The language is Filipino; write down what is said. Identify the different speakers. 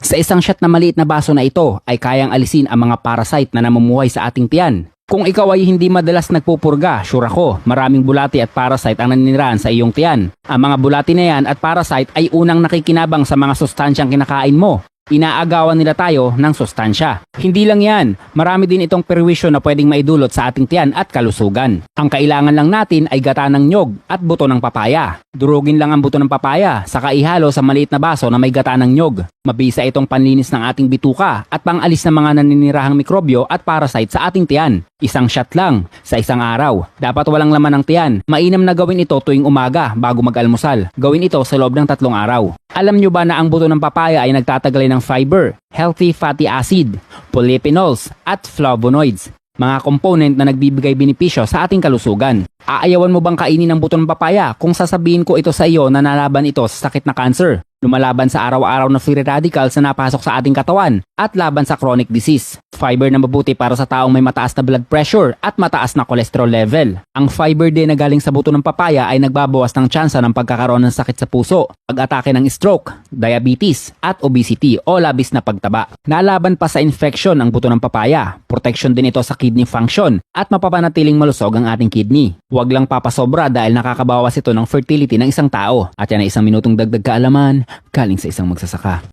Speaker 1: Sa isang shot na maliit na baso na ito ay kayang alisin ang mga parasite na namumuhay sa ating tiyan. Kung ikaw ay hindi madalas nagpupurga, sure ako, maraming bulati at parasite ang naninirahan sa iyong tiyan. Ang mga bulati na yan at parasite ay unang nakikinabang sa mga sustansyang kinakain mo. Inaagawan nila tayo ng sustansya. Hindi lang yan, marami din itong perwisyo na pwedeng maidulot sa ating tiyan at kalusugan. Ang kailangan lang natin ay gata ng nyog at buto ng papaya. Durugin lang ang buto ng papaya, saka ihalo sa maliit na baso na may gata ng nyog. Mabisa itong panlinis ng ating bituka at pangalis ng mga naninirahang mikrobyo at parasite sa ating tiyan. Isang shot lang sa isang araw. Dapat walang laman ng tiyan. Mainam na gawin ito tuwing umaga bago mag-almusal. Gawin ito sa loob ng 3 araw. Alam nyo ba na ang buto ng papaya ay nagtataglay ng fiber, healthy fatty acid, polyphenols at flavonoids? Mga component na nagbibigay benepisyo sa ating kalusugan. Aayawan mo bang kainin ang buto ng papaya kung sasabihin ko ito sa iyo na nalaban ito sa sakit na cancer? Lumalaban sa araw-araw na free radicals na napasok sa ating katawan at laban sa chronic disease. Fiber na mabuti para sa taong may mataas na blood pressure at mataas na cholesterol level. Ang fiber din na galing sa buto ng papaya ay nagbabawas ng tsansa ng pagkakaroon ng sakit sa puso, pag-atake ng stroke, diabetes at obesity o labis na pagtaba. Nalaban pa sa infection ang buto ng papaya. Protection din ito sa kidney function at mapapanatiling malusog ang ating kidney. Huwag lang papasobra dahil nakakabawas ito ng fertility ng isang tao. At yan ay 1 minutong dagdag kaalaman galing sa isang magsasaka.